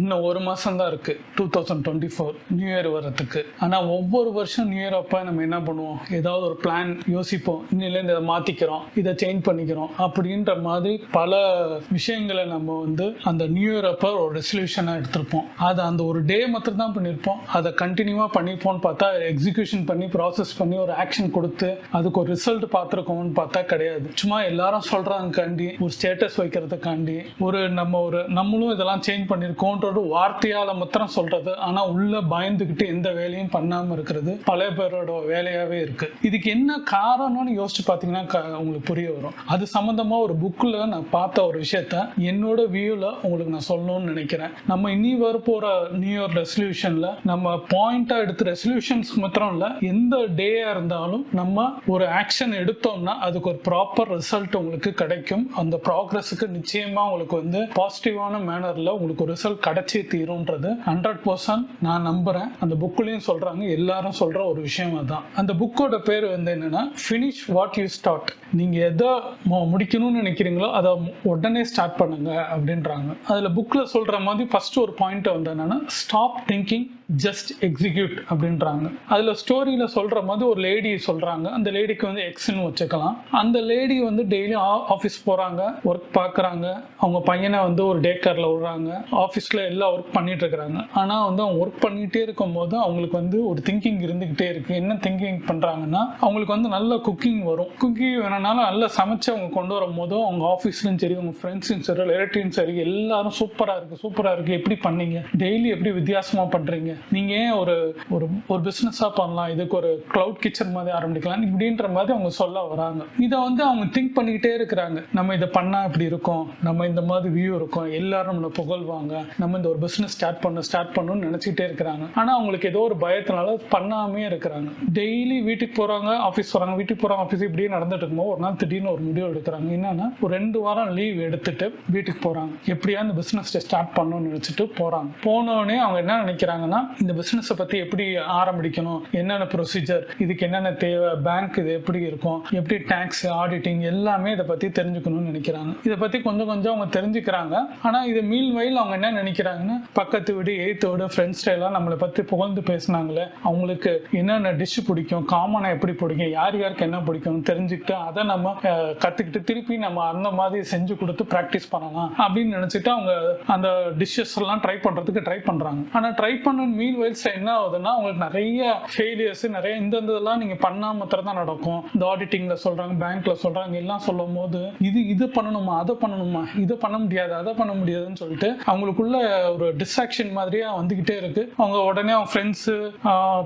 இன்னும் ஒரு மாதம் தான் இருக்குது 2024 நியூ இயர் வர்றதுக்கு. ஆனால் ஒவ்வொரு வருஷம் நியூ இயர் அப்போ நம்ம என்ன பண்ணுவோம், ஏதாவது ஒரு பிளான் யோசிப்போம். இன்னிலேருந்து இதை மாற்றிக்கிறோம், இதை சேஞ்ச் பண்ணிக்கிறோம் அப்படின்ற மாதிரி பல விஷயங்களை நம்ம வந்து அந்த நியூ இயர் அப்போ ஒரு ரெசல்யூஷனாக எடுத்திருப்போம். அதை அந்த ஒரு டே மாத்திரம் தான் பண்ணியிருப்போம். அதை கண்டினியூவாக பண்ணியிருப்போம்னு பார்த்தா எக்ஸிக்யூஷன் பண்ணி ப்ராசஸ் பண்ணி ஒரு ஆக்ஷன் கொடுத்து அதுக்கு ஒரு ரிசல்ட் பார்த்துருக்கோம்னு பார்த்தா கிடையாது. சும்மா எல்லாரும் சொல்கிறாங்கக்காண்டி ஒரு ஸ்டேட்டஸ் வைக்கிறதுக்காண்டி நம்மளும் இதெல்லாம் சேஞ்ச் பண்ணியிருக்கோன்ற ஒரு வார்த்தையால் மாத்திரம் சொல்கிறது, ஆனால் உள்ள பயந்துக்கிட்டு எந்த வேலையும் பண்ணாமல் இருக்கிறது பல பேரோட வேலையாகவே இருக்குது. இதுக்கு என்ன காரணம்னு யோசிச்சு பார்த்தீங்கன்னா உங்களுக்கு புரிய வரும். அது சம்மந்தமாக ஒரு புக்கில் நான் பார்த்த ஒரு விஷயத்த என்னோட வியூவில் உங்களுக்கு நான் சொல்லணும்னு நினைக்கிறேன். நம்ம இனி வரப்போகிற நியூ இயர் ரெசல்யூஷனில் நம்ம பாயிண்டாக எடுத்து ரெசல்யூஷன்ஸ் மாத்திரம் இல்லை, எந்த டேயாக இருந்தாலும் நம்ம ஒரு ஆக்ஷன் எடுத்தோம்னா அதுக்கு ஒரு ப்ராப்பர் ரிசல்ட் உங்களுக்கு கிடைக்கும். அந்த ப்ராக்ரஸுக்கு நிச்சயமாக உங்களுக்கு வந்து பாசிட்டிவான மேனரில் உங்களுக்கு ஒரு ரிசல்ட் கிடைச்சே தீரும்ன்றது 100% நான் நம்புகிறேன். அந்த புக்குலையும் சொல்கிறாங்க, எல்லாரும் சொல்கிற ஒரு விஷயம் தான். அந்த புக்கோட பேர் வந்து என்னென்னா ஃபினிஷ் வாட் யூ ஸ்டார்ட். நீங்கள் எதை முடிக்கணும்னு நினைக்கிறீங்களோ அதை உடனே ஸ்டார்ட் பண்ணுங்க அப்படின்றாங்க. அதில் புக்கில் சொல்கிற மாதிரி ஃபர்ஸ்ட் ஒரு பாயிண்ட் வந்து என்னென்னா ஸ்டாப் திங்கிங் ஜஸ்ட் எக்ஸிக்யூட் அப்படின்றாங்க. அதில் ஸ்டோரியில் சொல்கிற மாதிரி ஒரு லேடி சொல்கிறாங்க. அந்த லேடிக்கு வந்து எக்ஸ்ன்னு வச்சுக்கலாம். அந்த லேடி வந்து டெய்லி ஆஃபீஸ் போகிறாங்க, ஒர்க் பார்க்குறாங்க. அவங்க பையனை வந்து ஒரு டே கேரில் விடுறாங்க. ஆஃபீஸில் எல்லாம் ஒர்க் பண்ணிட்டு இருக்கிறாங்க. ஆனால் வந்து அவங்க ஒர்க் பண்ணிகிட்டே இருக்கும் போது அவங்களுக்கு வந்து ஒரு திங்கிங் இருந்துக்கிட்டே இருக்குது. என்ன திங்கிங் பண்ணுறாங்கன்னா அவங்களுக்கு வந்து நல்ல குக்கிங் வரும். குக்கிங் வேணும்னாலும் நல்லா சமைச்சு அவங்க கொண்டு வரும் போதும் அவங்க ஆஃபீஸ்லையும் சரி, அவங்க ஃப்ரெண்ட்ஸும் சரி, ரிலேட்டிவ்ஸும் சரி, எல்லாரும் சூப்பராக இருக்குது, எப்படி பண்ணீங்க, டெய்லி எப்படி வித்தியாசமாக பண்ணுறீங்க, நீங்க ஏன் ஒரு பிசினஸா பண்ணலாம், இதுக்கு ஒரு கிளவுட் கிச்சன் மாதிரி ஆரம்பிக்கலாம் இப்படின்ற மாதிரி அவங்க சொல்ல வராங்க. இதை வந்து அவங்க திங்க் பண்ணிக்கிட்டே இருக்கிறாங்க. நம்ம இதை பண்ணா இப்படி இருக்கும், நம்ம இந்த மாதிரி வியூ இருக்கும், எல்லாரும் நம்மளை புகழ்வாங்க, நம்ம இந்த ஒரு பிசினஸ் ஸ்டார்ட் பண்ணணும்னு நினைச்சிட்டே இருக்கிறாங்க. ஆனா அவங்களுக்கு ஏதோ ஒரு பயத்தினால பண்ணாமே இருக்கிறாங்க. டெய்லி வீட்டுக்கு போறாங்க, ஆஃபீஸ் வராங்க, வீட்டுக்கு போறாங்க, ஆஃபீஸ் இப்படியே நடந்துட்டு இருக்கும்போது ஒரு நாள் திடீர்னு ஒரு முடிவு எடுக்கிறாங்க. என்னன்னா ஒரு 2 வாரம் லீவ் எடுத்துட்டு வீட்டுக்கு போறாங்க. எப்படியா இந்த பிசினஸ் ஸ்டார்ட் பண்ணணும்னு நினைச்சிட்டு போறாங்க. போனோடனே அவங்க என்ன நினைக்கிறாங்கன்னா இந்த பிசினஸை பத்தி எப்படி ஆரம்பிக்கணும், என்னென்ன ப்ரொசீஜர், இதுக்கு என்னென்ன தேவை, பேங்க் இது எப்படி இருக்கும், எப்படி டாக்ஸ், ஆடிட்டிங் எல்லாமே இதை பத்தி தெரிஞ்சுக்கணும்னு நினைக்கிறாங்க. இதை பத்தி கொஞ்சம் அவங்க தெரிஞ்சுக்கிறாங்க. ஆனா இது மீல் வயல் அவங்க என்ன நினைக்கிறாங்கன்னா பக்கத்து வீடு, எய்த்து வீடு, ஃப்ரெண்ட்ஸ் எல்லாம் நம்மளை பத்தி புகழ்ந்து பேசினாங்களே, அவங்களுக்கு என்னென்ன டிஷ் பிடிக்கும், காமனா எப்படி பிடிக்கும், யாருக்கு என்ன பிடிக்கும் தெரிஞ்சுக்கிட்டு அதை நம்ம கத்துக்கிட்டு திருப்பி நம்ம அந்த மாதிரி செஞ்சு கொடுத்து ப்ராக்டிஸ் பண்ணலாம் அப்படின்னு நினைச்சிட்டு அவங்க அந்த டிஷ்ஷஸ் எல்லாம் ட்ரை பண்றாங்க. ஆனா ட்ரை பண்ண மீல் வயல்ஸ் என்ன ஆகுதுன்னா உங்களுக்கு நிறைய ஃபெயிலியர்ஸ், நிறைய இதெல்லாம் நீங்க பண்ணா மாத்திரம் தான் நடக்கும். இந்த ஆடிட்டிங்ல சொல்றாங்க, பேங்க்ல சொல்றாங்க, எல்லாம் சொல்லும் போது இது பண்ணணுமா, அதை பண்ணணுமா, இதை பண்ண முடியாது, அதை பண்ண முடியாதுன்னு சொல்லிட்டு அவங்களுக்குள்ள ஒரு டிஸ்ட்ராக்ஷன் மாதிரியா வந்துகிட்டே இருக்கு. அவங்க உடனே அவங்க ஃப்ரெண்ட்ஸ்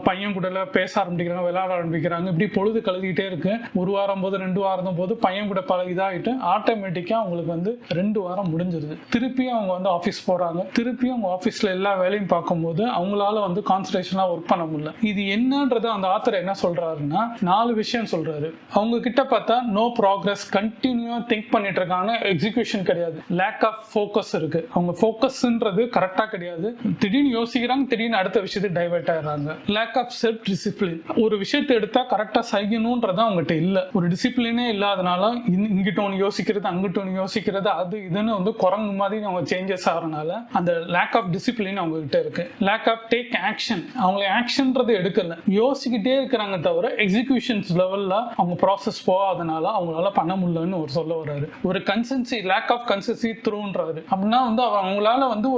பையன் கூட பேச ஆரம்பிக்கிறாங்க, விளையாட ஆரம்பிக்கிறாங்க. இப்படி பொழுது கழுதிக்கிட்டே இருக்கு. 1 வாரம் போது 2 வாரம் போது பையன் கூட பல இதாகிட்டு ஆட்டோமேட்டிக்கா அவங்களுக்கு வந்து 2 வாரம் முடிஞ்சிருது. திருப்பியும் அவங்க வந்து ஆஃபீஸ் போறாங்க. திருப்பியும் அவங்க ஆஃபீஸ்ல எல்லா வேலையும் பார்க்கும்போது அவங்களால வந்து கான்சன்ட்ரேஷனா ஒர்க் பண்ண முடியல. இது என்னன்றது அந்த ஆத்தர் என்ன சொல்றாருன்னா 4 விஷயம் சொல்றாரு. அவங்க கிட்ட பார்த்தா நோ ப்ராக்ரஸ், கண்டினியூவா திங்க் பண்ணிட்டு இருக்காங்க, எக்ஸிகியூஷன் கிடையாது, லேக் ஆஃப் ஃபோக்கஸ் இருக்கு. அவங்க ஃபோக்கஸ்ன்றது கரெக்டா கிடையாது. திடீர்னு யோசிக்கிறாங்க, திடீர்னு அடுத்த விஷயத்துக்கு டைவர்ட் ஆயிடுறாங்க. லேக் ஆஃப் செல்ஃப் டிசிப்ளின், ஒரு விஷயத்தை எடுத்தா கரெக்டா செய்யணும்ன்றது அவங்ககிட்ட இல்ல. ஒரு டிசிப்ளினே இல்லாதனால இங்கிட்ட ஒன்று யோசிக்கிறது, அங்கிட்ட ஒன்று யோசிக்கிறது, அது இதுன்னு வந்து குரங்கு மாதிரி அவங்க சேஞ்சஸ் ஆகிறனால அந்த லேக் ஆஃப் டிசிப்ளின் அவங்க கிட்ட இருக்கு. லேக் ஆஃப் டேக் ஆக்ஷன், அவங்க ஆக்ஷன்றது எடுக்கல, யோசிக்கிட்டே இருக்கிறாங்க தவிர எக்ஸிகியூஷன்ஸ் லெவல்ல அவங்க ப்ராசஸ் போகாதனால அவங்களால பண்ண முடியலன்னு ஒரு சொல்ல வர்றாரு. ஒரு கன்சன்சி, லேக் ஆஃப் கன்சன்சி த்ரூன்றாரு. அப்படின்னா வந்து அவங்களால வந்து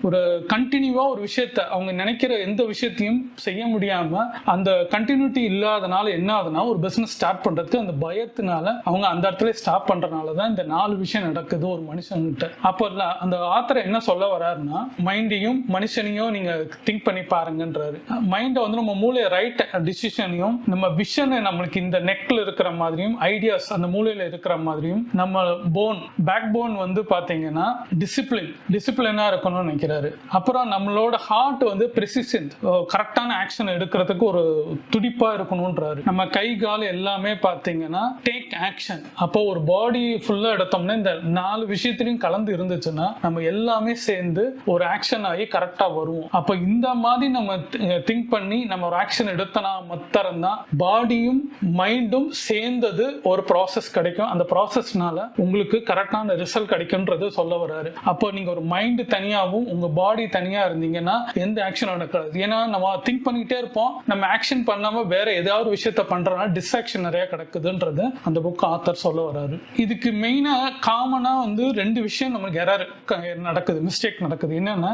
ஒரு கண்டினியூவா ஒரு விஷயத்த அவங்க நினைக்கிற எந்த விஷயத்தையும் செய்ய முடியாம அந்த கண்டினியூட்டி இல்லாதனால என்ன ஆகுதுன்னா ஒரு பிசினஸ் ஸ்டார்ட் பண்றதுக்கு அந்த பயத்தினால அவங்க அந்த இடத்துல ஸ்டாப் பண்றதுனாலதான் இந்த 4 விஷயம் நடக்குது ஒரு மனுஷன்கிட்ட. அப்போ அந்த ஆத்தர் என்ன சொல்ல வர்றாருன்னா மைண்டையும் மனுஷனையும் நீங்க திங்க் பண்ணி பாருங்கன்றாரு. மைண்டை வந்து நம்ம மூளை ரைட் டிசிஷனையும், நம்ம விஷன் நம்மளுக்கு இந்த நெக்ல இருக்கிற மாதிரியும், ஐடியாஸ் அந்த மூளையில இருக்கிற மாதிரியும், நம்ம பேக் போன் வந்து பாத்தீங்கன்னா டிசிப்ளினா இருக்கணும்னு நினைக்கிறாரு. அப்புறம் நம்மளோட ஹார்ட் வந்து பிரிசிஷன், கரெக்டான ஆக்ஷன் எடுக்கிறதுக்கு ஒரு துடிப்பா இருக்கணும்ன்றாரு. நம்ம கை கால் எல்லாமே பாத்தீங்கன்னா டேக் ஆக்ஷன். அப்போ ஒரு பாடி ஃபுல்லா எடுத்தோம்னா இந்த 4 விஷயத்திலையும் கலந்து இருந்துச்சுன்னா நம்ம எல்லாமே சேர்ந்து ஒரு ஆக்ஷன் ஆகி கரெக்டா வருவோம். அப்போ இந்த மாதிரி நம்ம திங்க் பண்ணி நம்ம ஒரு ஆக்ஷன் எடுத்தனா மாத்திரம் தான் பாடியும் மைண்டும் சேர்ந்தது ஒரு ப்ராசஸ் கிடைக்கும். அந்த ப்ராசஸ்னால உங்களுக்கு கரெக்டான ரிசல்ட் கிடைக்கும்ன்றது சொல்ல வர்றாரு. அப்போ நீங்க ஒரு மைண்ட் தனியாகவும் உங்க பாடி தனியா இருந்தீங்கன்னா எந்த ஆக்ஷன் நடக்காது. ஏன்னா நம்ம திங்க் பண்ணிக்கிட்டே இருப்போம், நம்ம ஆக்ஷன் பண்ணாம வேற ஏதாவது விஷயத்த பண்றதுனால டிஸ்ட்ராக்ஷன் நிறைய கிடக்குதுன்றது அந்த புக் ஆத்தர் சொல்ல வர்றாரு. இதுக்கு மெயினா காமனா வந்து 2 விஷயம் நமக்கு எரர் நடக்குது, மிஸ்டேக் நடக்குது. என்னன்னா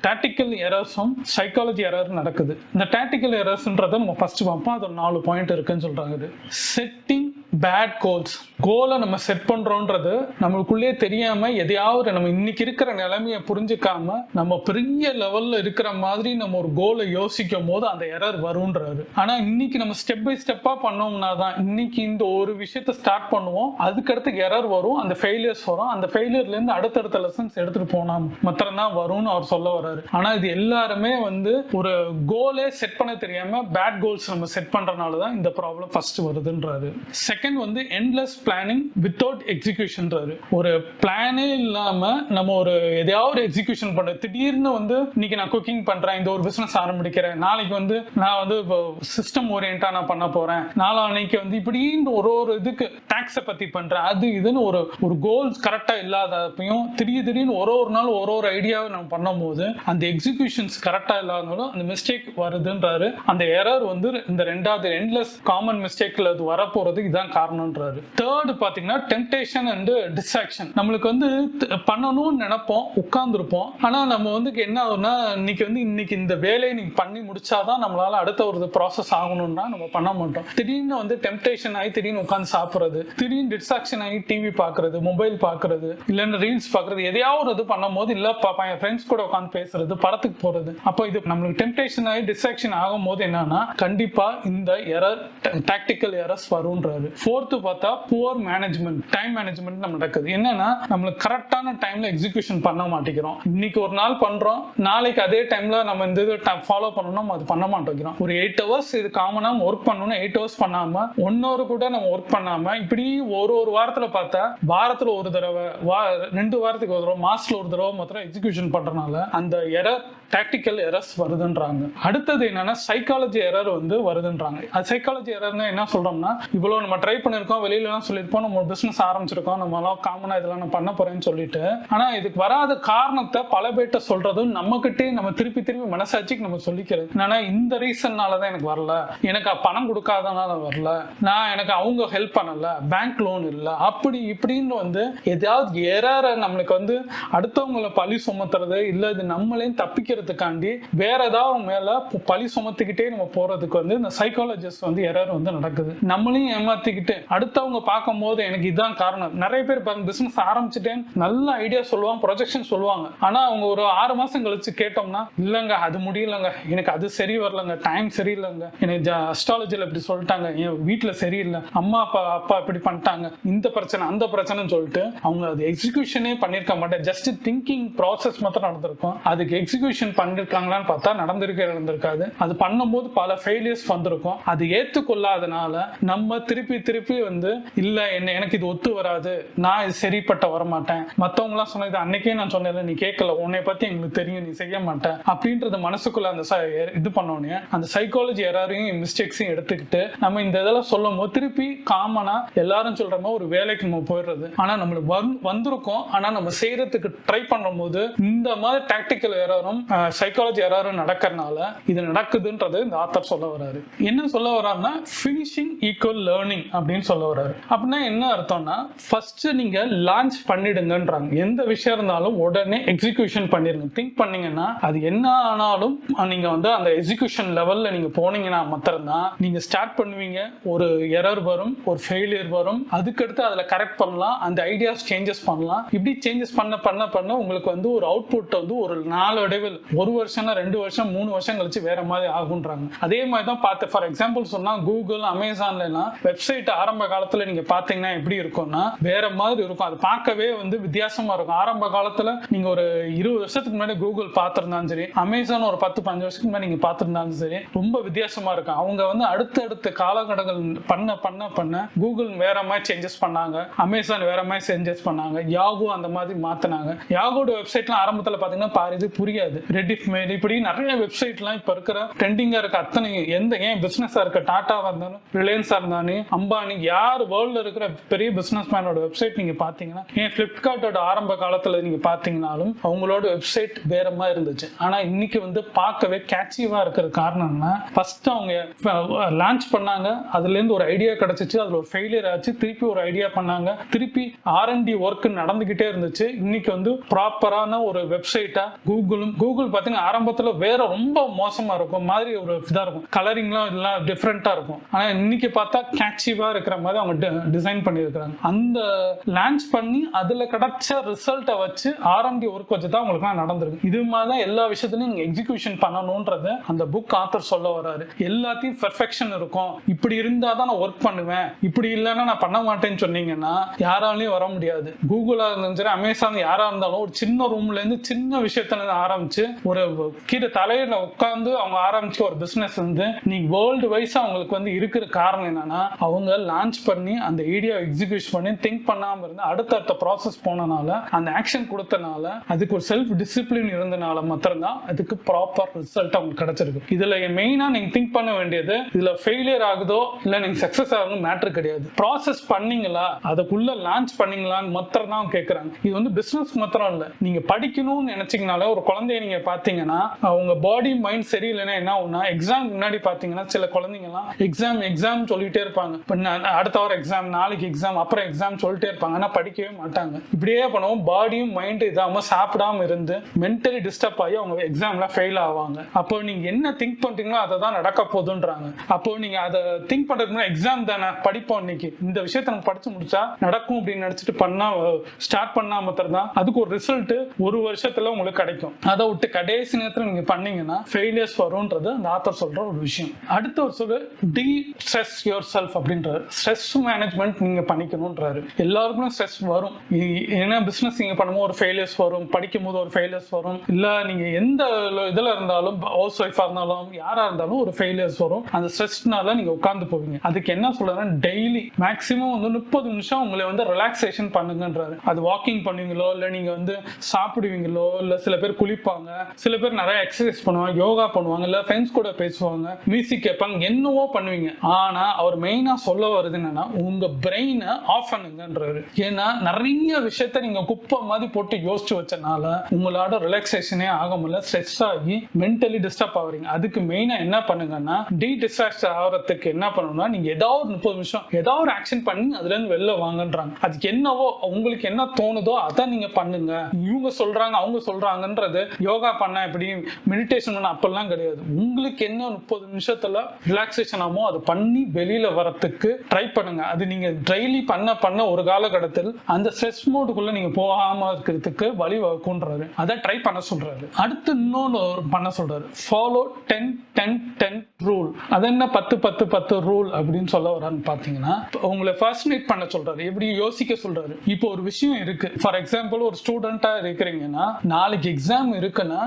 டாக்டிக்கல் எரர்ஸும் சைக்காலஜி எரர் நடக்குது. இந்த டாக்டிக்கல் எரர்ஸ்ன்றதை நம்ம ஃபர்ஸ்ட் பார்ப்போம். அது 4 பாயிண்ட் இருக்குன்னு சொல்றாங்க. Setting bad goals. கோலை நம்ம செட் பண்றோம்ன்றது நம்மளுக்குள்ளே தெரியாம எதையாவது நம்ம இன்னைக்கு இருக்கிற நிலைமையை புரிஞ்சுக்காம நம்ம பெரிய லெவல்ல இருக்கிற மாதிரி நம்ம ஒரு கோலை யோசிக்கும் போது அந்த எரர் வரும்ன்றாரு. ஆனா இன்னைக்கு நம்ம ஸ்டெப் பை ஸ்டெப்பா பண்ணோம்னா தான் இன்னைக்கு இந்த ஒரு விஷயத்தை ஸ்டார்ட் பண்ணுவோம், அதுக்கடுத்து எரர் வரும், அந்த ஃபெயிலியர்ஸ் வரும், அந்த ஃபெயிலியர்ல இருந்து அடுத்தடுத்த லெசன்ஸ் எடுத்துட்டு போனா மாத்திரம் தான் வரும்னு அவர் சொல்ல வர்றாரு. ஆனா இது எல்லாருமே வந்து ஒரு கோலே செட் பண்ண தெரியாம பேட் கோல்ஸ் நம்ம செட் பண்றதுனால தான் இந்த ப்ராப்ளம் ஃபர்ஸ்ட் வருதுன்றாரு. செகண்ட் வந்து எண்ட்லெஸ் பிளானிங் வித்தவுட் எக்ஸிகியூஷன்றாரு. ஒரு பிளானே இல்லாம நம்ம ஒரு எதையாவது எக்ஸிகியூஷன் பண்ற, திடீர்னு வந்து இன்னைக்கு நான் குக்கிங் பண்றேன், இந்த ஒரு பிசினஸ் ஆரம்பிக்கிறேன், நாளைக்கு வந்து நான் வந்து சிஸ்டம் ஓரியன்டா நான் பண்ண போறேன், நாளைக்கு வந்து இப்படின்னு ஒரு இதுக்கு டாக்ஸை பத்தி பண்றேன், அது இதுன்னு ஒரு கோல்ஸ் கரெக்டா இல்லாதப்பையும் திடீர்னு ஒரு நாள் ஒரு ஐடியாவை நம்ம பண்ணும் போது அந்த எக்ஸிகியூஷன்ஸ் கரெக்டா இல்லாதனாலும் அந்த மிஸ்டேக் வருதுன்றாரு. அந்த எரர் வந்து இந்த 2வது எண்ட்லெஸ் காமன் மிஸ்டேக்ல அது வரப்போறது இதுதான் காரணம்ன்றாரு. தேர்ட் பாத்தீங்கன்னா டெம்ப்டேஷன் அண்ட் டிஸ்ட்ராக்ஷன். நம்மளுக்கு வந்து பண்ணணும்னு நினைப்போம், உட்கார்ந்துருப்போம், ஆனா நம்ம வந்து என்ன ஆகும்னா இன்னைக்கு இந்த வேலையை நீங்க பண்ணி முடிச்சாதான் நம்மளால அடுத்த ஒரு ப்ராசஸ் ஆகணும்னா நம்ம பண்ண மாட்டோம். திடீர்னு வந்து டெம்ப்டேஷன் ஆகி திடீர்னு உட்காந்து சாப்பிடுறது, திடீர்னு டிஸ்ட்ராக்ஷன் ஆகி டிவி பாக்குறது, மொபைல் பாக்குறது, இல்லைன்னா ரீல்ஸ் பாக்குறது, எதையாவது இது பண்ணும் போது இல்ல என் ஃப்ரெண்ட்ஸ் கூட உட்காந்து பேசுறது, படத்துக்கு போறது. அப்போ இது நம்மளுக்கு டெம்ப்டேஷன் ஆகி டிஸ்ட்ராக்ஷன் ஆகும் போது என்னன்னா கண்டிப்பா இந்த எரர் டாக்டிக்கல் எரர்ஸ் வரும்ன்றாரு. ஃபோர்த்து பார்த்தா புவர் மேனேஜ்மெண்ட், டைம் மேனேஜ்மெண்ட் நம்ம நடக்குது. என்னன்னா நம்மளுக்கு கரெக்டான டைம்ல எக்ஸிகியூஷன் பண்ண மாட்டேங்கிறோம். இன்னைக்கு ஒரு நாள் பண்றோம், நாளைக்கு அதே டைம்ல நம்ம இந்த இது ஃபாலோ பண்ணணும், அது பண்ண மாட்டேங்கிறோம். ஒரு 8 hours இது காமனா ஒர்க் பண்ணணும், 8 hours பண்ணாம 1 hour கூட நம்ம ஒர்க் பண்ணாம இப்படி ஒரு வாரத்துல பார்த்தா வாரத்துல ஒரு தடவை, 2 வாரத்துக்கு ஒரு தடவை, மாசத்துல ஒரு தடவை மாத்திரம் எக்ஸிகியூஷன் பண்றதுனால அந்த எரர் டாக்டிக்கல் எரர்ஸ் வருதுன்றாங்க. அடுத்தது என்னன்னா சைக்காலஜி எரர் வந்து வருதுன்றாங்க. அது சைக்காலஜி எரர்னா என்ன சொல்றோம்னா, இவ்வளவு நம்ம ட்ரை பண்ணிருக்கோம், வெளியில சொல்லிருப்போம், நம்ம பிசினஸ் ஆரம்பிச்சிருக்கோம், நம்ம எல்லாம் காமனா இதெல்லாம் நான் பண்ண போறேன்னு சொல்லிட்டு, ஆனா இதுக்கு வராத காரணத்தை பல பேர்ட்ட சொல்றதும் நம்ம கிட்டே நம்ம திருப்பி மனசாட்சிக்கு நம்ம சொல்லிக்கிறது. ஆனா இந்த ரீசன்னாலதான் எனக்கு வரல, எனக்கு பணம் கொடுக்காதனால வரல, எனக்கு அவங்க ஹெல்ப் பண்ணல, பேங்க் லோன் இல்ல, அப்படி இப்படின்னு வந்து ஏதாவது எரரை நம்மளுக்கு வந்து அடுத்தவங்களை பழி சுமத்துறது இல்ல, இது நம்மளையும் தப்பிக்கிறதுக்காண்டி வேற ஏதாவது மேல பழி சுமத்துக்கிட்டே நம்ம போறதுக்கு வந்து இந்த சைக்காலஜிஸ்ட் வந்து எரர் வந்து நடக்குது. நம்மளையும் ஏமாத்திக்கிட்டு அடுத்தவங்க பார்க்கும் போது எனக்கு இதுதான் காரணம். நிறைய பேர் பிசினஸ் ஆரம்பிச்சுட்டேன் நல்ல ஐடியா சொல்லுவாங்க, ப்ரொஜெக்ஷன் சொல்லுவாங்க, ஆனா அவங்க ஒரு 6 மாசம் கழிச்சு கேட்டோம்னா இல்லங்க அது முடியலங்க, எனக்கு அது சரி வரலங்க, டைம் சரியில்லைங்க, எனக்கு அஸ்ட்ராலஜில இப்படி சொல்லிட்டாங்க, என் வீட்டுல சரியில்லை, அம்மா அப்பா இப்படி பண்ணிட்டாங்க, இந்த பிரச்சனை அந்த பிரச்சனைன்னு சொல்லிட்டு அவங்க அது எக்ஸிகியூஷனே பண்ணிருக்க மாட்டேன், ஜஸ்ட் திங்கிங் ப்ராசஸ் மட்டும் நடந்திருக்கும். அதுக்கு எக்ஸிகியூஷன் பண்ணிருக்காங்களான்னு பார்த்தா நடந்திருக்காது. அது பண்ணும்போது பல ஃபெயிலியர்ஸ் வந்திருக்கும். அது ஏற்றுக்கொள்ளாதனால நம்ம திருப்பி வந்து இல்ல எனக்கு இது ஒத்து வராது, நான் இது சரிப்பட்ட வரமாட்டேன், மத்தவங்க எல்லாம் சொன்னது அன்னைக்கே நான் சொன்னேன், நீ கேட்கல, உன்னை பத்தி எங்களுக்கு தெரியும், நீ செய்ய மாட்டேன் அப்படின்றது மனசுக்குள்ள அந்த இது பண்ணோன்னே அந்த சைக்காலஜி எரரையும் மிஸ்டேக்ஸையும் எடுத்துக்கிட்டு நம்ம இந்த இதெல்லாம் சொல்லும் போது திருப்பி காமனா எல்லாரும் சொல்ற மாதிரி ஒரு வேலைக்கு நம்ம போயிடுறது. ஆனா நம்மளுக்கு வந்திருக்கோம், ஆனா நம்ம செய்யறதுக்கு ட்ரை பண்ணும் போது இந்த மாதிரி டாக்டிக்கல் எரரும் சைக்காலஜி எரரும் நடக்கிறதுனால இது நடக்குதுன்றது இந்த ஆத்தர் சொல்ல வர்றாரு. என்ன சொல்ல வர்றாருன்னா ஃபினிஷிங் ஈக்குவல் லேர்னிங் அப்படின்னு சொல்ல வர்றாரு. அப்படின்னா என்ன அர்த்தம்னா ஃபர்ஸ்ட் நீங்க லான்ச் பண்ணிடுங்கன்றாங்க. எந்த விஷயம் இருந்தாலும் உடனே எக்ஸிகியூஷன் பண்ணிருங்க. திங்க் பண்ணீங்கன்னா அது என்ன ஆனாலும் நீங்க வந்து அந்த எக்ஸிகியூஷன் லெவல்ல நீங்க போனீங்கன்னா மாத்திரம்தான் நீங்க ஸ்டார்ட் பண்ணுவீங்க. ஒரு எரர் வரும், ஒரு ஃபெயிலியர் வரும், அதுக்கடுத்து அதுல கரெக்ட் பண்ணலாம், அந்த ஐடியாஸ் சேஞ்சஸ் பண்ணலாம். இப்படி சேஞ்சஸ் பண்ண உங்களுக்கு வந்து ஒரு அவுட்புட் வந்து ஒரு 4 இடைவெளி 1 வருஷம் 2 வருஷம் 3 வருஷம் கழிச்சு வேற மாதிரி ஆகுன்றாங்க. அதே மாதிரி தான் பார்த்து ஃபார் எக்ஸாம்பிள் சொன்னா கூகுள் அமேசான்ல எல்லாம் வெப்சைட் வெப்சைட் ஆரம்ப காலத்துல நீங்க பாத்தீங்கன்னா எப்படி இருக்கும்னா வேற மாதிரி இருக்கும். அது பார்க்கவே வந்து வித்தியாசமா இருக்கும். ஆரம்ப காலத்துல நீங்க ஒரு 20 வருஷத்துக்கு முன்னாடி கூகுள் பார்த்திருந்தாலும் சரி, அமேசான் ஒரு 10-15 வருஷத்துக்கு முன்னாடி நீங்க பார்த்திருந்தாலும் சரி, ரொம்ப வித்தியாசமா இருக்கும். அவங்க வந்து அடுத்தடுத்த காலகட்டங்கள் பண்ண பண்ண பண்ண கூகுள் வேற மாதிரி சேஞ்சஸ் பண்ணாங்க, அமேசான் வேற மாதிரி சேஞ்சஸ் பண்ணாங்க, யாகூ அந்த மாதிரி மாத்தினாங்க. யாகூட வெப்சைட்லாம் ஆரம்பத்துல பாத்தீங்கன்னா பாரு இது புரியாது. ரெடிஃப் மேல் இப்படி நிறைய வெப்சைட்லாம் இப்ப இருக்கிற ட்ரெண்டிங்கா இருக்க அத்தனை ஏன் பிசினஸா இருக்க டாட்டாவா இருந்தாலும் ரிலையன்ஸா இருந்தாலும் அம்பானி யார் வேர்ல்ட்ல இருக்கிற பெரிய பிசினஸ் மேனோட வெப்சைட் நீங்க பாத்தீங்கன்னா ஏன் பிளிப்கார்ட்டோட ஆரம்ப காலத்துல நீங்க பாத்தீங்கன்னாலும் அவங்களோட வெப்சைட் வேற மாதிரி இருந்துச்சு. ஆனா இன்னைக்கு வந்து பார்க்கவே கேட்சிவா இருக்கிற காரணம்னா ஃபர்ஸ்ட் அவங்க லான்ச் பண்ணாங்க, அதுல இருந்து ஒரு ஐடியா கிடைச்சிச்சு, அதுல ஒரு ஃபெயிலியர் ஆச்சு, திருப்பி ஒரு ஐடியா பண்ணாங்க, திருப்பி R&D ஒர்க் நடந்துகிட்டே இருந்துச்சு. இன்னைக்கு வந்து ப்ராப்பரான ஒரு வெப்சைட்டா கூகுள் பாத்தீங்கன்னா ஆரம்பத்துல வேற ரொம்ப மோசமா இருக்கும் மாதிரி ஒரு இதா இருக்கும், கலரிங்லாம் எல்லாம் டிஃப்ரெண்டா இருக்கும். ஆனா இன்னைக்கு பார்த்தா கேட்சிவா இருக்கிற மாதிரி அவங்க டிசைன் பண்ணியிருக்காங்க. அந்த லான்ச் பண்ணி அதுல கிடைச்ச ரிசல்ட்டை வச்சு R&D ஒர்க் வச்சு தான் உங்களுக்கு நடந்திருக்கு. இது மாதிரி தான் எல்லா விஷயத்திலையும் நீங்க எக்ஸிகியூஷன் பண்ணணும்ன்றது அந்த புக் ஆத்தர் சொல்ல வராரு. எல்லாத்தையும் பெர்ஃபெக்ஷன் இருக்கும், இப்படி இருந்தா தான் நான் ஒர்க் பண்ணுவேன், இப்படி இல்லைன்னா நான் பண்ண மாட்டேன்னு சொன்னீங்கன்னா யாராலையும் வர முடியாது. கூகுளா இருந்தாலும் சரி, அமேசான் யாரா இருந்தாலும் ஒரு சின்ன ரூம்ல இருந்து சின்ன விஷயத்துல ஆரம்பிச்சு ஒரு கீழே தலையில உட்கார்ந்து அவங்க ஆரம்பிச்சு ஒரு பிசினஸ் வந்து நீங்க வேர்ல்டு வைஸ் அவங்களுக்கு வந்து இருக்கிற காரணம் என்னன்னா அவங்க லான்ச் பண்ணி அந்த ஐடியா எக்ஸிகியூட் பண்ணி திங்க் பண்ணாம இருந்து அடுத்தடுத்த ப்ராசஸ் போனனால அந்த ஆக்ஷன் கொடுத்தனால அதுக்கு ஒரு செல்ஃப் டிசிப்ளின் இருந்தனால மாத்திரம்தான் அதுக்கு ப்ராப்பர் ரிசல்ட் அவங்களுக்கு கிடைச்சிருக்கு. இதுல மெயினா நீங்க திங்க் பண்ண வேண்டியது இதுல ஃபெயிலியர் ஆகுதோ இல்ல நீங்க சக்சஸ் ஆகணும் மேட்டர் கிடையாது. ப்ராசஸ் பண்ணீங்களா, அதுக்குள்ள லான்ச் பண்ணீங்களான்னு மாத்திரம் தான் கேட்கறாங்க. இது வந்து பிசினஸ் மாத்திரம் இல்ல, நீங்க படிக்கணும்னு நினைச்சீங்கனால ஒரு குழந்தைய நீங்க பாத்தீங்கன்னா அவங்க பாடி மைண்ட் சரியில்லைன்னா என்ன ஆகும்னா எக்ஸாம் முன்னாடி பாத்தீங்கன்னா சில குழந்தைங்க எல்லாம் எக்ஸாம் சொல்லிட்டே இருப்பாங்க, அடுத்த வாரம் எக்ஸாம், நாளைக்கு எக்ஸாம், அப்புறம் எக்ஸாம் சொல்லிட்டே இருப்பாங்க, ஆனா படிக்கவே மாட்டாங்க. இப்படியே பண்ணுவோம், பாடியும் மைண்ட் இதாம சாப்பிடாம இருந்து மென்டலி டிஸ்டர்ப் ஆகி அவங்க எக்ஸாம்ல ஃபெயில் ஆவாங்க. அப்போ நீங்க என்ன திங்க் பண்றீங்களோ அதை தான் நடக்க போகுதுன்றாங்க. அப்போ நீங்க அதை திங்க் பண்றதுக்கு எக்ஸாம் தானே படிப்போம், இன்னைக்கு இந்த விஷயத்த நம்ம படிச்சு முடிச்சா நடக்கும் அப்படின்னு நினைச்சிட்டு பண்ணா ஸ்டார்ட் பண்ணா மாத்திரம் தான் அதுக்கு ஒரு ரிசல்ட் ஒரு வருஷத்துல உங்களுக்கு கிடைக்கும். அதை விட்டு கடைசி நேரத்தில் நீங்க பண்ணீங்கன்னா ஃபெயிலியர்ஸ் வரும்ன்றது அந்த ஆத்தர் சொல்ற ஒரு விஷயம். அடுத்த ஒரு சொல்லு டி ஸ்ட்ரெஸ் யுவர் செல்ஃப் அப்படின்றாரு. ஸ்ட்ரெஸ் மேனேஜ்மெண்ட் நீங்க பண்ணிக்கணும்ன்றாரு. எல்லாருக்கும் ஸ்ட்ரெஸ் வரும், ஏன்னா பிசினஸ் நீங்க பண்ணும்போது ஒரு ஃபெயிலியர்ஸ் வரும், படிக்கும் போது ஒரு ஃபெயிலியர்ஸ் வரும், இல்ல நீங்க எந்த இதுல இருந்தாலும் ஹவுஸ் ஒய்ஃபா இருந்தாலும் யாரா இருந்தாலும் ஒரு ஃபெயிலியர்ஸ் வரும். அந்த ஸ்ட்ரெஸ்னால நீங்க உட்கார்ந்து போவீங்க. அதுக்கு என்ன சொல்றேன்னா டெய்லி மேக்ஸிமம் வந்து 30 நிமிஷம் உங்களை வந்து ரிலாக்ஸேஷன் பண்ணுங்கன்றாரு. அது வாக்கிங் பண்ணுவீங்களோ இல்ல நீங்க வந்து சாப்பிடுவீங்களோ இல்ல சில பேர் குளிப்பாங்க, சில பேர் நிறைய எக்ஸசைஸ் பண்ணுவாங்க, யோகா பண்ணுவாங்க, இல்ல ஃப்ரெண்ட்ஸ் கூட பேசுவாங்க, மியூசிக் கேட்பாங்க, என்னவோ பண்ணுவீங்க. ஆனா அவர் மெயினா சொல்ல வருது என்னன்னா உங்க பிரெயினை ஆஃப் பண்ணுங்கன்றாரு. ஏன்னா நிறைய விஷயத்த நீங்க குப்பை மாதிரி போட்டு யோசிச்சு வச்சனால உங்களோட ரிலாக்ஸேஷனே ஆக முடியல, ஸ்ட்ரெஸ் ஆகி மென்டலி டிஸ்டர்ப் ஆகுறீங்க. அதுக்கு மெயினா என்ன பண்ணுங்கன்னா டி டிஸ்ட்ராக்ட் ஆகிறதுக்கு என்ன பண்ணணும்னா நீங்க ஏதாவது 30 நிமிஷம் ஏதாவது ஒரு ஆக்ஷன் பண்ணி அதுல இருந்து வெளில வாங்கன்றாங்க. அதுக்கு என்னவோ உங்களுக்கு என்ன தோணுதோ அதை நீங்க பண்ணுங்க. இவங்க சொல்றாங்க அவங்க சொல்றாங்கன்றது யோகா பண்ண எப்படி மெடிடேஷன் பண்ண அப்பெல்லாம் கிடையாது. உங்களுக்கு என்ன 30 நிமிஷத்துல ரிலாக்ஸேஷன் ஆகுமோ அதை பண்ணி வெளியில வரத்துக்கு ட்ரை பண்ணுங்க. அது நீங்க டெய்லி பண்ண ஒரு காலகட்டத்தில் அந்த ஸ்ட்ரெஸ் மோடுக்குள்ள நீங்க போகாம இருக்கிறதுக்கு வழி வகுக்குன்றாரு. அதை ட்ரை பண்ண சொல்றாரு. அடுத்து இன்னொன்னு பண்ண சொல்றாரு, ஃபாலோ 10-10-10 ரூல். அது என்ன 10-10-10 ரூல் அப்படின்னு சொல்ல வரான்னு பாத்தீங்கன்னா உங்களை ஃபர்ஸ்ட் பண்ண சொல்றாரு, எப்படி யோசிக்க சொல்றாரு. இப்போ ஒரு விஷயம் இருக்கு, ஃபார் எக்ஸாம்பிள் ஒரு ஸ்டூடெண்டா இருக்கிறீங்கன்னா நாளைக்கு எக்ஸாம் இருக்குன்னா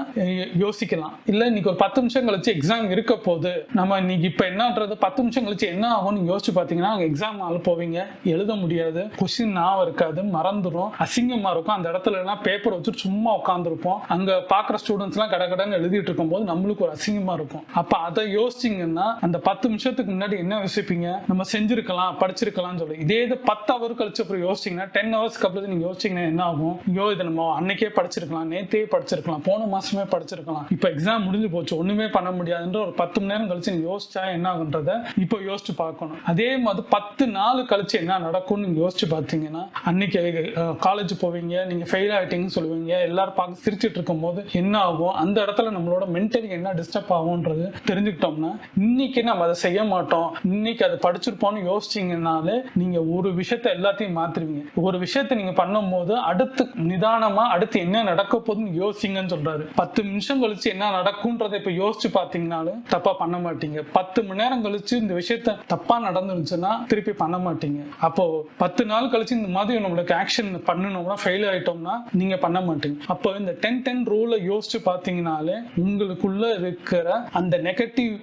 யோசிக்கலாம், இல்ல இன்னைக்கு ஒரு 10 நிமிஷம் கழிச்சு எக்ஸாம் இருக்க போது நம்ம இன்னைக்கு இப்ப என்னன்றது 10 நிமிஷம் கழிச்சு என்ன ஆகும்னு யோசிச்சு பாத்தீங்கன்னா எக்ஸாம் போவீங்க, எழுத முடியாது, கொஸ்டின் ஞாபகம் இருக்காது, மறந்துடும், அசிங்கமா இருக்கும். அந்த இடத்துல எல்லாம் பேப்பர் வச்சு சும்மா உட்காந்துருப்போம், அங்க பாக்குற ஸ்டூடெண்ட்ஸ் எல்லாம் கடகடன்னு எழுதிட்டு இருக்கும் போது நம்மளுக்கு ஒரு அசிங்கமா இருக்கும். அப்ப அதை யோசிச்சீங்கன்னா அந்த 10 நிமிஷத்துக்கு முன்னாடி என்ன யோசிப்பீங்க, நம்ம செஞ்சிருக்கலாம் படிச்சிருக்கலாம் சொல்லி. இதே இது 10 ஹவர் கழிச்சு அப்புறம் யோசிச்சீங்கன்னா 10 ஹவர்ஸ்க்கு அப்புறம் நீங்க யோசிச்சீங்கன்னா என்ன ஆகும், ஐயோ இதை நம்ம அன்னைக்கே படிச்சிருக்கலாம், நேத்தே படிச்சிருக்கலாம், போன மாசமே படிச்சிருக்கலாம், இப்ப எக்ஸாம் முடிஞ்சு போச்சு ஒண்ணுமே பண்ண முடியாதுன்ற ஒரு 10 மணி நேரம் கழிச்சு நீங்க யோசிச்சா என்ன ஆகுன்றத இப்போ யோசிச்சு பார்க்கணும். அதே மாதிரி 10 நாள் கழிச்சு என்ன நடக்கும்னு நீங்க யோசிச்சு பார்த்தீங்கன்னா அன்னைக்கு காலேஜ் போவீங்க, நீங்க ஃபெயில் ஆயிட்டீங்கன்னு சொல்லுவீங்க, எல்லாரும் பார்க்க சிரிச்சிட்டு இருக்கும் போது என்ன ஆகும், அந்த இடத்துல நம்மளோட மென்டலி என்ன டிஸ்டர்ப் ஆகும்ன்றது தெரிஞ்சுக்கிட்டோம்னா இன்னைக்கு நம்ம அதை செய்ய மாட்டோம், இன்னைக்கு அதை படிச்சிருப்போம்னு யோசிச்சீங்கன்னாலே நீங்க ஒரு விஷயத்த எல்லாத்தையும் மாத்திருவீங்க. ஒரு விஷயத்த நீங்க பண்ணும் போது அடுத்து நிதானமா அடுத்து என்ன நடக்க போகுதுன்னு யோசிங்கன்னு சொல்றாரு. 10 நிமிஷம் கழிச்சு என்ன நடக்கும்ன்றதை இப்ப யோசிச்சு பாத்தீங்கன்னாலும் தப்பா பண்ண மாட்டீங்க. 10 மணி நேரம் கழிச்சு இந்த விஷயத்த தப்பா நடந்துருச்சு இருந்துச்சுன்னா திருப்பி பண்ண மாட்டீங்க. அப்போ 10 நாள் கழிச்சு இந்த மாதிரி நம்மளுக்கு ஆக்ஷன் பண்ணணும்னா ஃபெயில் ஆயிட்டோம்னா நீங்க பண்ண மாட்டீங்க. அப்போ இந்த 10-10 ரூலை யோசிச்சு பார்த்தீங்கனாலே உங்களுக்குள்ள இருக்கிற அந்த நெகட்டிவ்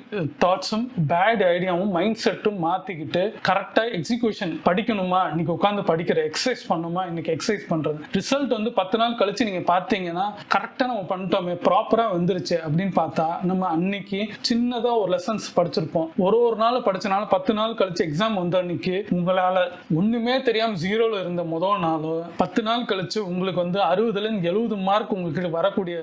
தாட்ஸும் பேட் ஐடியாவும் மைண்ட் செட்டும் மாத்திக்கிட்டு கரெக்டா எக்ஸிகியூஷன் படிக்கணுமா இன்னைக்கு உட்காந்து படிக்கிற, எக்ஸசைஸ் பண்ணுமா இன்னைக்கு எக்ஸசைஸ் பண்றது, ரிசல்ட் வந்து 10 நாள் கழிச்சு நீங்க பார்த்தீங்கன்னா கரெக்டா நம்ம பண்ணிட்டோமே ப்ராப்பரா வந்துருச்சு அப்படின்னு பார்த்தா நம்ம அன்னைக்கு சின்னதா ஒரு லெசன்ஸ் படிச்சிருப்போம். ஒரு நாள் படிச்சனால 10 நாள் கழிச்சு எக்ஸாம் வந்த அன்னைக்கு உங்களால ஒண்ணுமே தெரியாம ஜீரோல இருந்த முதல் நாளோ 10 நாள் கழிச்சு உங்களுக்கு வந்து 60-70 மார்க் உங்களுக்கு வரக்கூடிய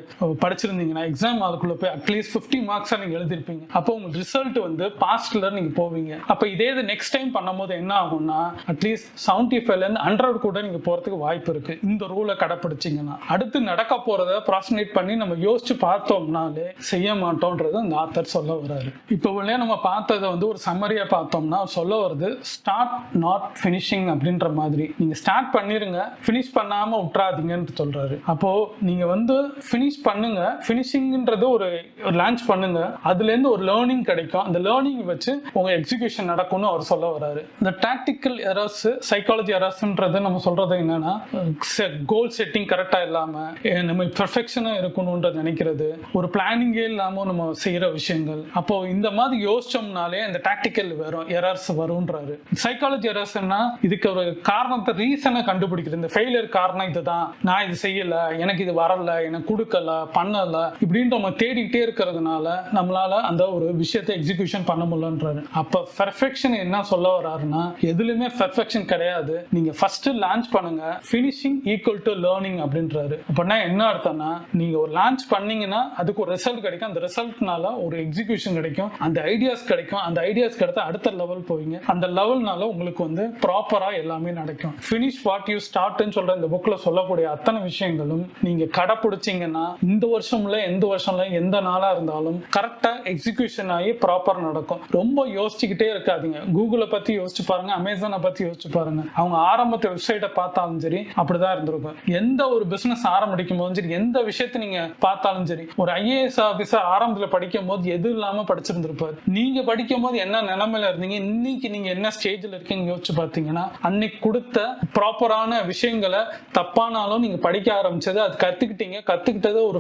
படிச்சிருந்தீங்கன்னா எக்ஸாம் அதுக்குள்ள போய் அட்லீஸ்ட் 50 மார்க்ஸா நீங்க எழுதிருப்பீங்க. அப்போ உங்க ரிசல்ட் வந்து பாஸ்ட்ல நீங்க போவீங்க. அப்ப இதே நெக்ஸ்ட் டைம் பண்ணும்போது என்ன ஆகும்னா அட்லீஸ்ட் 75-100 கூட நீங்க போறதுக்கு வாய்ப்பு இருக்கு இந்த ரூலை கடைபிடிச்சீங்கன்னா. அடுத்து நடக்க போறத ப்ராசனேட் பண்ணி நம்ம யோசிச்சு பார்த்தோம்னாலே செய்ய மாட்டோம்ன்றது அந்த ஆத்தர் சொல்ல வர்றாரு. இப்போ நம்ம பார்த்ததை வந்து ஒரு சம்மரியா பார்த்தோம்னா சொல்ல வருது ஸ்டார்ட் நாட் ஃபினிஷிங் அப்படின்ற மாதிரி. நீங்க ஸ்டார்ட் பண்ணிருங்க, ஃபினிஷ் பண்ணாம விட்டுறாதீங்கன்னு சொல்றாரு. அப்போ நீங்க வந்து ஃபினிஷ் பண்ணுங்க, ஃபினிஷிங்ன்றது ஒரு லான்ச் பண்ணுங்க, அதுல இருந்து ஒரு லேர்னிங் கிடைக்கும், அந்த லேர்னிங் வச்சு உங்க எக்ஸிகியூஷன் நடக்கும்னு அவர் சொல்ல வர்றாரு. இந்த டாக்டிக்கல் எரர்ஸ், சைக்காலஜி எரர்ஸ்ன்றது நம்ம சொல்றது என்னன்னா கோல் செட்டிங் கரெக்டா இல்லாம நம்ம பெர்ஃபெக்ஷனா இருக்கணும்ன்றது நினைக்கிறது, ஒரு பிளானிங்கே இல்லாம நம்ம செய்யற விஷயங்கள். அப்போ இந்த மாதிரி யோசிச்சோம்னாலே இந்த டாக்டிக்கல் வரும், எரர்ஸ் வரும்ன்றாரு. சைக்காலஜி எரர்ஸ்னா இதுக்கு ஒரு காரணத்தை, ரீசனை கண்டுபிடிக்கிறது. இந்த ஃபெயிலியர் காரணம் இதுதான், நான் இது செய்யல, எனக்கு இது வரல, எனக்கு கொடுக்கல, பண்ணல, இப்படின்னு நம்ம தேடிக்கிட்டே இருக்கிறதுனால நம்மளால அந்த ஒரு விஷயத்தை எக்ஸிகியூஷன் பண்ண முடியலன்றாரு. அப்ப பெர்ஃபெக்ஷன் என்ன சொல்ல வர்றாருன்னா எதுலையுமே பெர்ஃபெக்ஷன் கிடையாது, நீங்க ஃபர்ஸ்ட் லான்ச் பண்ணுங்க, ஃபினிஷிங் ஈக்குவல் டு லேர்னிங் அப்படின்றாரு. அப்படின்னா என்ன அர்த்தம்னா நீங்க ஒரு லான்ச் பண்ணீங்கன்னா அதுக்கு ஒரு ரிசல்ட் கிடைக்கும், அந்த ரிசல்ட்னால ஒரு எக்ஸிகியூஷன் கிடைக்கும், அந்த ஐடியாஸ் கிடைக்கும், அந்த ஐடியாஸ் கிடைத்த அடுத்த லெவல் போவீங்க, அந்த லெவல்னால உங்களுக்கு வந்து ப்ராப்பரா எல்லாமே நடக்கும். ஃபினிஷ் வாட் யூ ஸ்டார்ட்னு சொல்ற இந்த புக்ல சொல்லக்கூடிய அத்தனை விஷயங்களும் நீங்க கடைபிடிச்சீங்கன்னா இந்த வருஷம்ல எந்த வருஷம்ல எந்த நாளா இருந்தாலும் கரெக்டா எக்ஸிகியூஷன் ஆகி ப்ராப்பரா நடக்கும். ரொம்ப யோசிச்சுக்கிட்டே இருக்காதீங்க. கூகுளை பத்தி யோசிச்சு பாருங்க, அமேசானை பத்தி யோசிச்சு பாருங்க, அவங்க ஆரம்பத்து வெப்சைட்டை பார்த்தாலும் சரி அப்படிதான் இருந்திருக்கும். எந்த ஒரு பிசினஸ் ஆரம்பிக்கும் போதும் சரி, எந்த விஷயத்தை நீங்க பார்த்தாலும் சரி, ஒரு ஐஏஎஸ் ஆபீசர் ஆரம்பத்துல படிக்கும் போது எது இல்லாம படிச்சிருந்திருப்பாரு. நீங்க படிக்கும் போது என்ன நிலைமையில இருந்தீங்க, இன்னைக்கு நீங்க என்ன ஸ்டேஜ்ல இருக்கீங்க யோசிச்சு பார்த்தீங்கன்னா அன்னைக்கு கொடுத்த ப்ராப்பரான விஷயங்களை தப்பானாலும் நீங்க படிக்க ஆரம்பிச்சது, அது கத்துக்கிட்டது ஒரு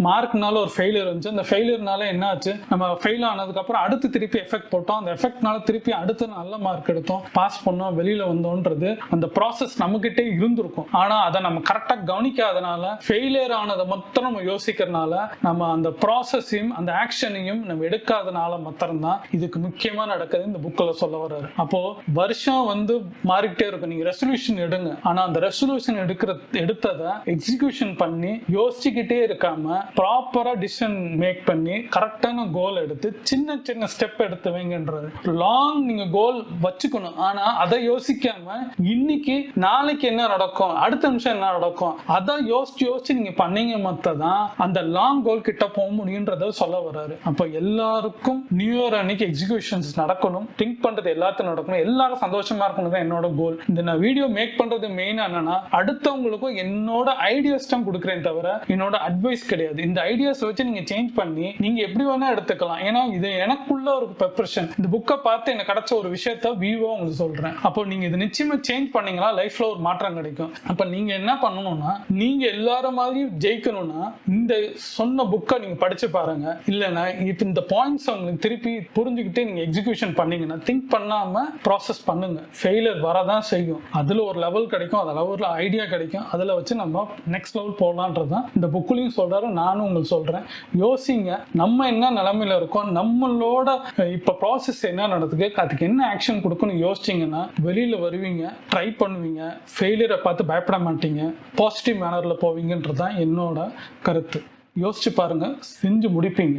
மார்க்னால ஒரு ஃபெயிலியர் இருந்துச்சு, அந்த ஃபெயிலியர்னால என்ன ஆச்சு, நம்ம ஃபெயில் ஆனதுக்கு அப்புறம் அடுத்து திருப்பி எஃபெக்ட் போட்டோம், அந்த எஃபெக்ட்னால திருப்பி அடுத்து நல்ல மார்க் எடுத்தோம், பாஸ் பண்ணோம், வெளியில வந்தோன்றது அந்த ப்ராசஸ் நம்ம கிட்டே இருந்திருக்கும். ஆனா அதை நம்ம கரெக்டா கவனிக்காதனால ஃபெயிலியர் ஆனதை மட்டும் நம்ம யோசிக்கிறதுனால நம்ம அந்த ப்ராசஸையும் அந்த ஆக்ஷனையும் நம்ம எடுக்காதனால மாத்திரம்தான் இதுக்கு முக்கியமா நடக்குது இந்த புக்ல சொல்ல வர்றாரு. அப்போ வருஷம் வந்து மாறிக்கிட்டே இருக்கும், நீங்க ரெசல்யூஷன் எடுங்க, ஆனா அந்த ரெசல்யூஷன் எடுத்ததை எக்ஸிகியூஷன் பண்ணி யோசிச்சுக்கிட்டே இருக்காம ப்ராப்பரா டிசிஷன் மேக் பண்ணி கரெக்டான கோல் எடுத்து சின்ன சின்ன ஸ்டெப் எடுத்து வைங்கன்றது. லாங் நீங்க கோல் வச்சுக்கணும், ஆனா அதை யோசிக்காம இன்னைக்கு நாளைக்கு என்ன நடக்கும், அடுத்த நிமிஷம் என்ன நடக்கும், அதை யோசிச்சு நீங்க பண்ணீங்க மொத்ததான் அந்த லாங் கோல் கிட்ட போக முடியுன்றத சொல்ல வர்றாரு. அப்ப எல்லாருக்கும் நியூ இயர் அன்னைக்கு எக்ஸிகியூஷன்ஸ் நடக்கணும், திங்க் பண்றது எல்லாத்தையும் நடக்கணும், எல்லாரும் சந்தோஷமா இருக்கணும் தான் என்னோட கோல். இந்த நான் வீடியோ மேக் பண்றது மெயின் என்னன்னா அடுத்தவங்களுக்கும் என்னோட ஐடியாஸ் தான் கொடுக்குறேன் தவிர என்னோட அட்வைஸ் கிடையாது. இந்த ஐடியாஸ் வச்சு நீங்க சேஞ்ச் பண்ணி நீங்க எப்படி வேணா எடுத்துக்கலாம். ஏன்னா இது எனக்குள்ள ஒரு பெர்செப்ஷன், இந்த புக்கை பார்த்து எனக்கு கிடைச்ச ஒரு விஷயத்த வியூவா உங்களுக்கு சொல்றேன். அப்போ நீங்க இது நிச்சயமா சேஞ்ச் பண்ணீங்களா லைஃப்ல ஒரு மாற்றம் கிடைக்கும். அப்ப நீங்க என்ன பண்ணணும்னா நீங்க எல்லாரும் மாதிரி ஜெயிக்கணும்னா இந்த சொன்ன புக்கை நீங்க படிச்சு பாருங்க. இல்லைன்னா இப்ப இந்த பாயிண்ட்ஸ் உங்களுக்கு திருப்பி புரிஞ்சுக்கிட்டு நீங்க எக்ஸிகியூஷன் பண்ணீங்கன்னா திங்க் பண்ணாம ப்ராசஸ் பண்ணுங்க, ஃபெயிலியர் வரதான் செய்யும், அதுல ஒரு லெவல் கிடைக்கும், அது லெவல்ல ஐடியா கிடைக்கும், அதுல வச்சு நம்ம நெக்ஸ்ட் லெவல் போடலான்றதான் இந்த புக்லயும் சொல்றாரு, நானும் உங்களுக்கு சொல்றேன். யோசிங்க, நம்ம என்ன நிலைமையில இருக்கோம், நம்மளோட இப்ப ப்ராசஸ் என்ன நடக்குது, அதுக்கு என்ன ஆக்ஷன் கொடுக்கணும் யோசிச்சீங்கன்னா வெளியில வருவீங்க, ட்ரை பண்ணுவீங்க, ஃபெயிலியரை பார்த்து பயப்பட மாட்டீங்க, பாசிட்டிவ் மேனர்ல போவீங்கன்றதான் என்னோட கருத்து. யோசிச்சு பாருங்க, செஞ்சு முடிப்பீங்க.